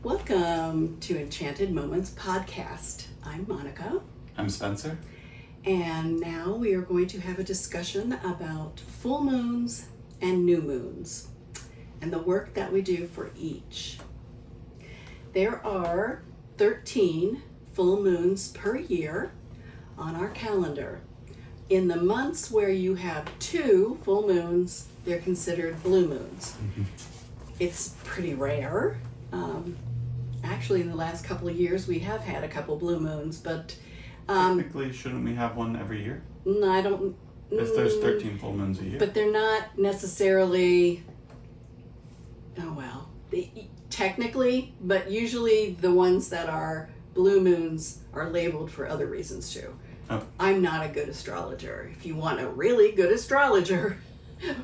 Welcome to Enchanted Moments podcast. I'm Monica. I'm Spencer. And now we are going to have a discussion about full moons and new moons and the work that we do for each. There are 13 full moons per year on our calendar. In the months where you have 2 full moons, they're considered blue moons. It's pretty rare. Actually, in the last couple of years, we have had a couple blue moons, but Technically, shouldn't we have one every year? I don't. If there's 13 full moons a year. But they're not necessarily. Technically, but usually the ones that are blue moons are labeled for other reasons too. Oh. I'm not a good astrologer. If you want a really good astrologer,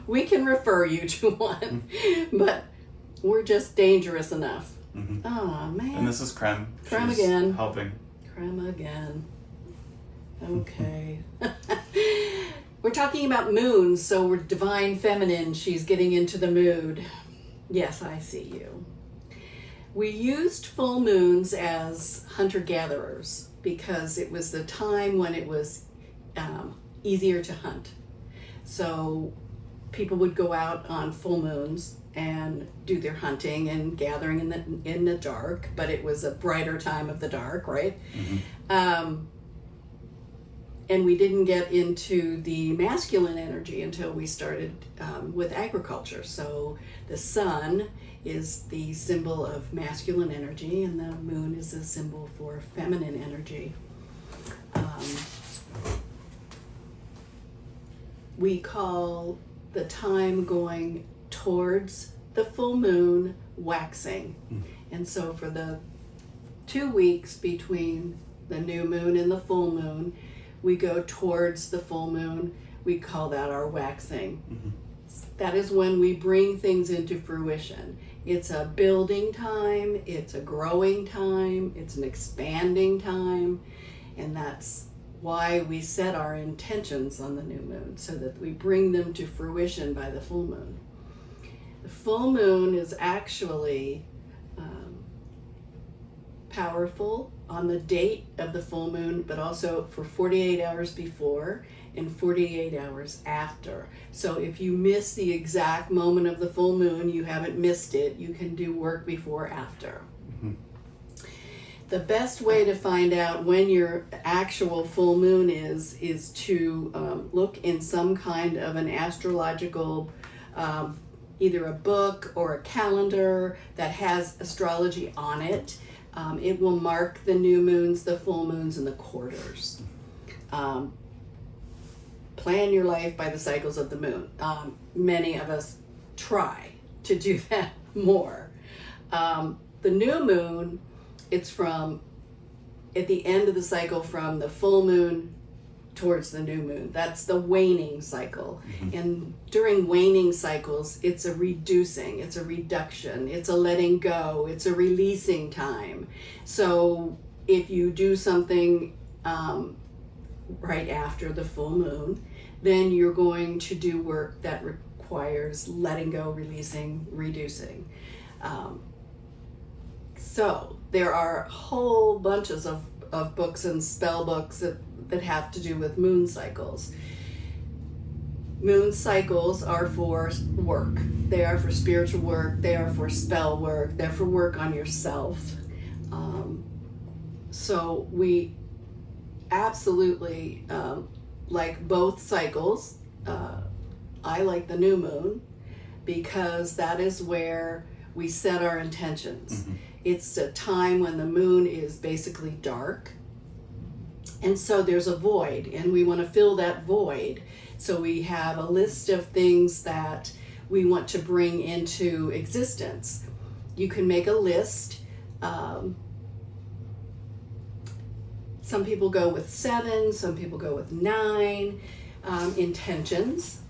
we can refer you to one. But we're just dangerous enough. Mm-hmm. Oh man. And this is Creme. Creme She's again. Helping. Creme again. Okay. We're talking about moons, so we're divine feminine. She's getting into the mood. Yes, I see you. We used full moons as hunter-gatherers because it was the time when it was easier to hunt. So people would go out on full moons and do their hunting and gathering in the dark, but it was a brighter time of the dark, right? Mm-hmm. And we didn't get into the masculine energy until we started with agriculture. So the sun is the symbol of masculine energy, and the moon is a symbol for feminine energy. We call the time going towards the full moon waxing. And so for the 2 weeks between the new moon and the full moon, we go towards the full moon. We call that our waxing. Mm-hmm. That is when we bring things into fruition. It's a building time, it's a growing time, it's an expanding time, and that's why we set our intentions on the new moon, so that we bring them to fruition by the full moon. The full moon is actually powerful on the date of the full moon, but also for 48 hours before and 48 hours after. So if you miss the exact moment of the full moon, you haven't missed it. You can do work before, after. Mm-hmm. The best way to find out when your actual full moon is to look in some kind of an astrological, either a book or a calendar that has astrology on it. It will mark the new moons, the full moons, and the quarters. Plan your life by the cycles of the moon. Many of us try to do that more. The new moon, it's from at the end of the cycle from the full moon towards the new moon. That's the waning cycle. Mm-hmm. And during waning cycles, it's a reducing, it's a reduction, it's a letting go, it's a releasing time. So if you do something right after the full moon, then you're going to do work that requires letting go, releasing, reducing. So there are whole bunches of books and spell books that have to do with moon cycles. Moon cycles are for work. They are for spiritual work. They are for spell work. They're for work on yourself. So we absolutely like both cycles. I like the new moon because that is where we set our intentions. Mm-hmm. It's a time when the moon is basically dark. And so there's a void, and we want to fill that void. So we have a list of things that we want to bring into existence. You can make a list. Some people go with 7, some people go with 9 intentions.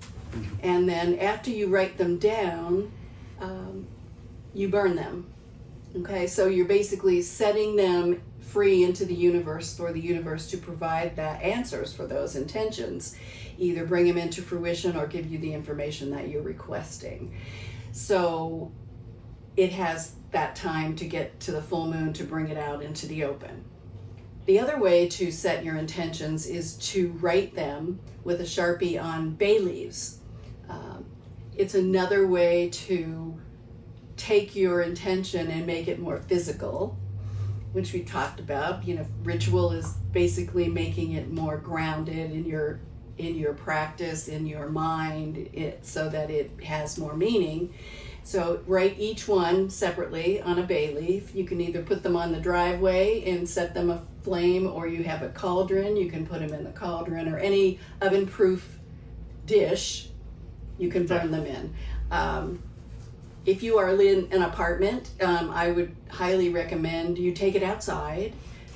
And then after you write them down, you burn them. Okay, so you're basically setting them free into the universe for the universe to provide the answers for those intentions. Either bring them into fruition or give you the information that you're requesting. So it has that time to get to the full moon to bring it out into the open. The other way to set your intentions is to write them with a Sharpie on bay leaves. It's another way to take your intention and make it more physical, which we talked about. You know, ritual is basically making it more grounded in your practice, in your mind, so that it has more meaning. So write each one separately on a bay leaf. You can either put them on the driveway and set them aflame, or you have a cauldron, you can put them in the cauldron, or any oven-proof dish, you can burn them in. If you are in an apartment, I would highly recommend you take it outside,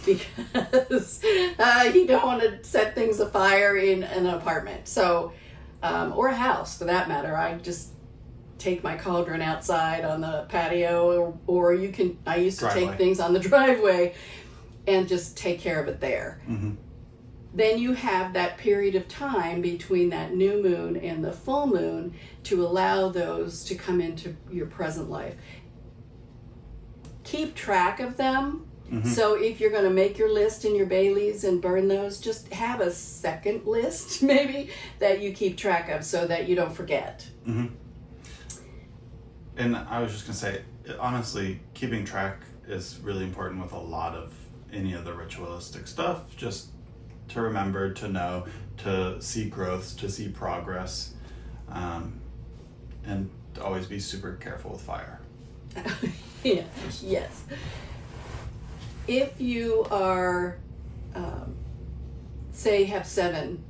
because you don't want to set things afire in an apartment. So, or a house for that matter. I just take my cauldron outside on the patio, or you can, I used to Driveway. take things on the driveway and just take care of it there. Mm-hmm. Then you have that period of time between that new moon and the full moon to allow those to come into your present life. Keep track of them. Mm-hmm. So if you're going to make your list in your bay leaves and burn those, just have a second list maybe that you keep track of so that you don't forget. Mm-hmm. And I was just going to say, honestly, keeping track is really important with a lot of any of the ritualistic stuff. Just to remember, to know, to see growth, to see progress, and to always be super careful with fire. Yeah. Yes. If you are, say, have 7,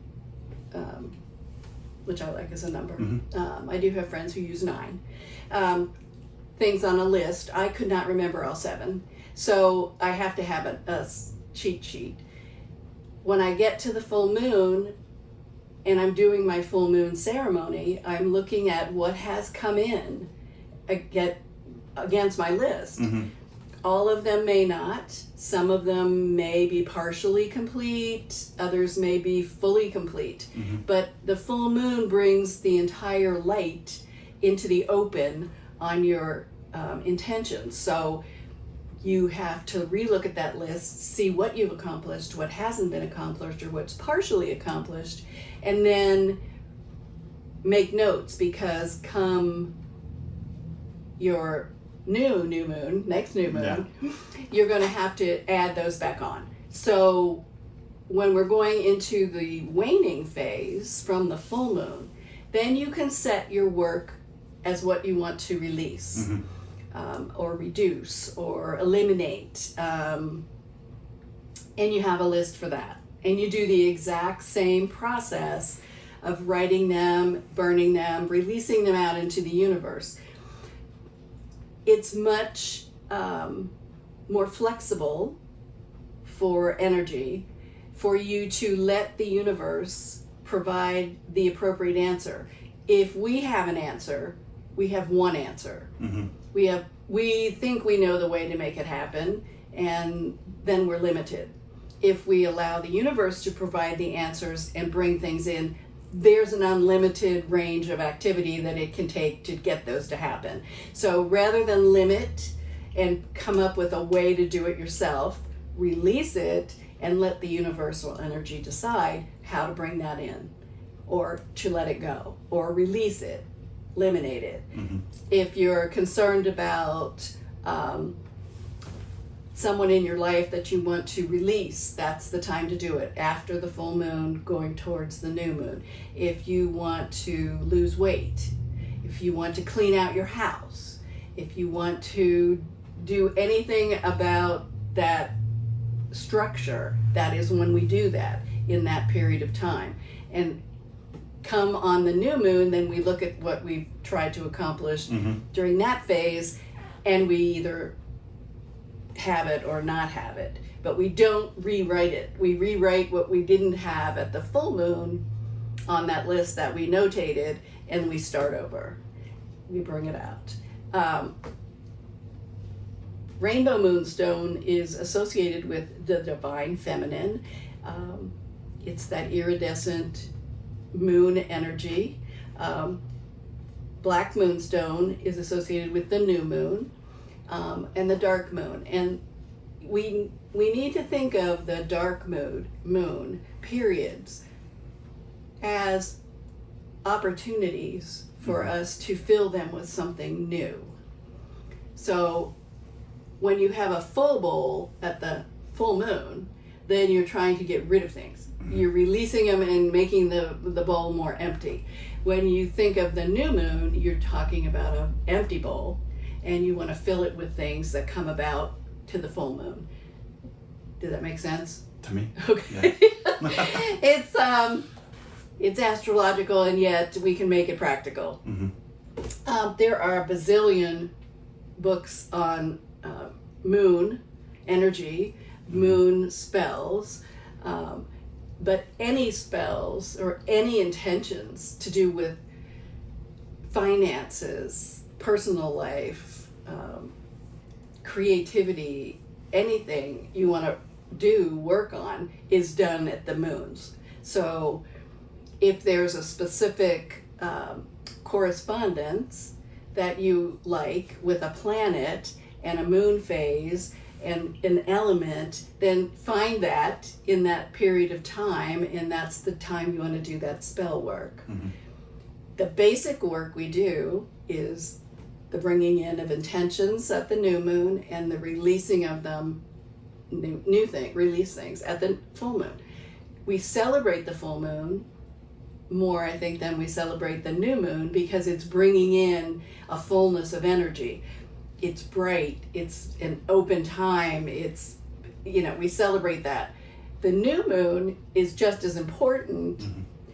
which I like as a number. Mm-hmm. I do have friends who use 9. Things on a list. I could not remember all 7, so I have to have a cheat sheet. When I get to the full moon and I'm doing my full moon ceremony, I'm looking at what has come in against my list. Mm-hmm. All of them may not. Some of them may be partially complete. Others may be fully complete. Mm-hmm. But the full moon brings the entire light into the open on your intentions. So you have to relook at that list, see what you've accomplished, what hasn't been accomplished, or what's partially accomplished, and then make notes, because come your next new moon, you're going to have to add those back on. So when we're going into the waning phase from the full moon, then you can set your work as what you want to release. Mm-hmm. Or reduce or eliminate, and you have a list for that, and you do the exact same process of writing them, burning them, releasing them out into the universe. It's much more flexible for energy, for you to let the universe provide the appropriate answer. If we have an answer, we have one answer. Mm-hmm. We think we know the way to make it happen, and then we're limited. If we allow the universe to provide the answers and bring things in, there's an unlimited range of activity that it can take to get those to happen. So rather than limit and come up with a way to do it yourself, release it and let the universal energy decide how to bring that in, or to let it go, or release it, eliminate it. Mm-hmm. If you're concerned about someone in your life that you want to release, that's the time to do it, after the full moon going towards the new moon. If you want to lose weight, if you want to clean out your house, if you want to do anything about that structure, that is when we do that, in that period of time. And come on the new moon, then we look at what we've tried to accomplish during that phase, and we either have it or not have it. But we don't rewrite it. We rewrite what we didn't have at the full moon on that list that we notated, and we start over. We bring it out. Rainbow Moonstone is associated with the divine feminine. It's that iridescent moon energy. Black Moonstone is associated with the new moon. and the dark moon. And we need to think of the dark moon periods as opportunities for us to fill them with something new. So when you have a full bowl at the full moon, then you're trying to get rid of things. You're releasing them and making the bowl more empty. When you think of the new moon, you're talking about an empty bowl, and you want to fill it with things that come about to the full moon. Does that make sense? To me. Okay. Yeah. It's astrological, and yet we can make it practical. There are a bazillion books on moon energy, moon spells, but any spells or any intentions to do with finances, personal life, creativity, anything you want to do work on is done at the moons. So if there's a specific correspondence that you like with a planet and a moon phase and an element, then find that in that period of time, and that's the time you want to do that spell work. The basic work we do is the bringing in of intentions at the new moon and the releasing of them, release things at the full moon. We celebrate the full moon more, I think, than we celebrate the new moon, because it's bringing in a fullness of energy. It's bright, it's an open time, it's, we celebrate that. The new moon is just as important,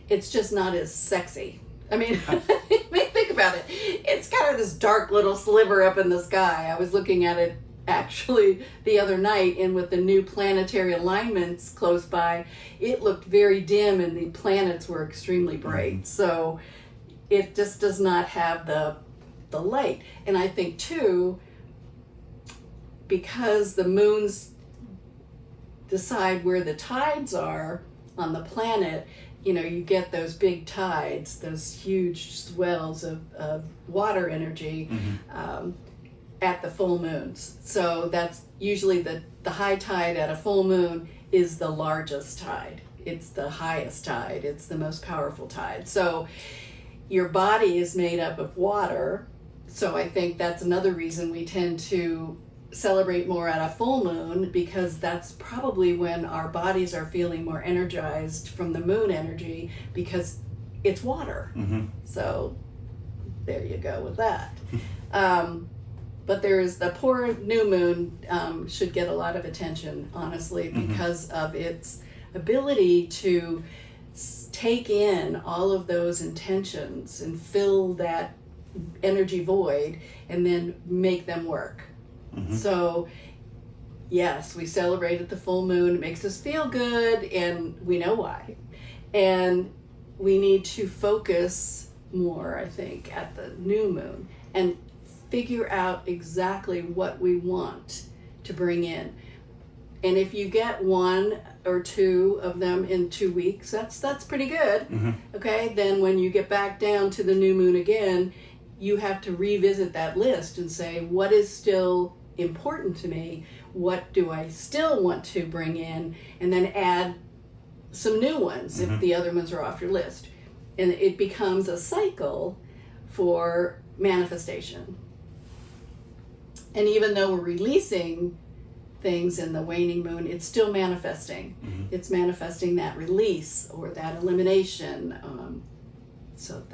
it's just not as sexy. I mean, think about it. It's kind of this dark little sliver up in the sky. I was looking at it actually the other night, and with the new planetary alignments close by, it looked very dim and the planets were extremely bright. So it just does not have the light. And I think too, because the moons decide where the tides are on the planet, you get those big tides, those huge swells of water energy at the full moons. So that's usually the high tide at a full moon is the largest tide. It's the highest tide. It's the most powerful tide. So your body is made up of water. So I think that's another reason we tend to celebrate more at a full moon, because that's probably when our bodies are feeling more energized from the moon energy, because it's water. So there you go with that. But there's the poor new moon should get a lot of attention, honestly, because of its ability to take in all of those intentions and fill that energy void and then make them work. So yes, we celebrate at the full moon. It makes us feel good, and we know why. And we need to focus more, I think, at the new moon and figure out exactly what we want to bring in. And if you get one or two of them in 2 weeks, that's pretty good. Okay, then when you get back down to the new moon again, you have to revisit that list and say, what is still important to me? What do I still want to bring in? And then add some new ones if the other ones are off your list. And it becomes a cycle for manifestation. And even though we're releasing things in the waning moon, it's still manifesting. It's manifesting that release or that elimination. So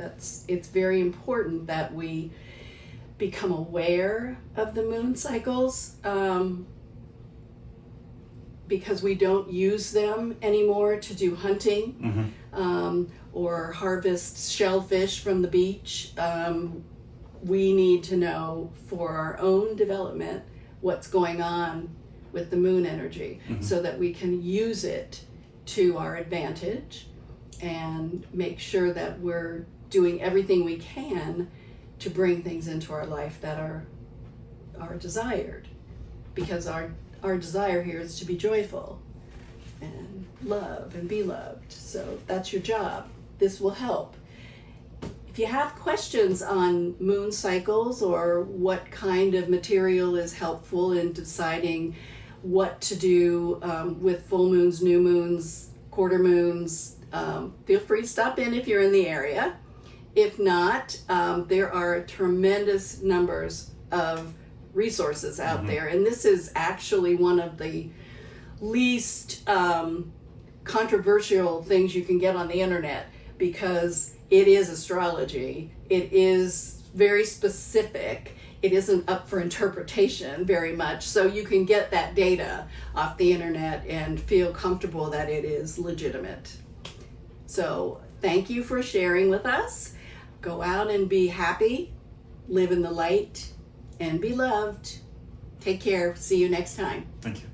it's very important that we become aware of the moon cycles, because we don't use them anymore to do hunting or harvest shellfish from the beach. We need to know for our own development what's going on with the moon energy, so that we can use it to our advantage and make sure that we're doing everything we can to bring things into our life that are desired, because our desire here is to be joyful and love and be loved. So that's your job. This will help. If you have questions on moon cycles or what kind of material is helpful in deciding what to do with full moons, new moons, quarter moons, feel free to stop in if you're in the area. If not, there are tremendous numbers of resources out there, and this is actually one of the least controversial things you can get on the internet, because it is astrology. It is very specific. It isn't up for interpretation very much, so you can get that data off the internet and feel comfortable that it is legitimate. So thank you for sharing with us. Go out and be happy, live in the light, and be loved. Take care. See you next time. Thank you.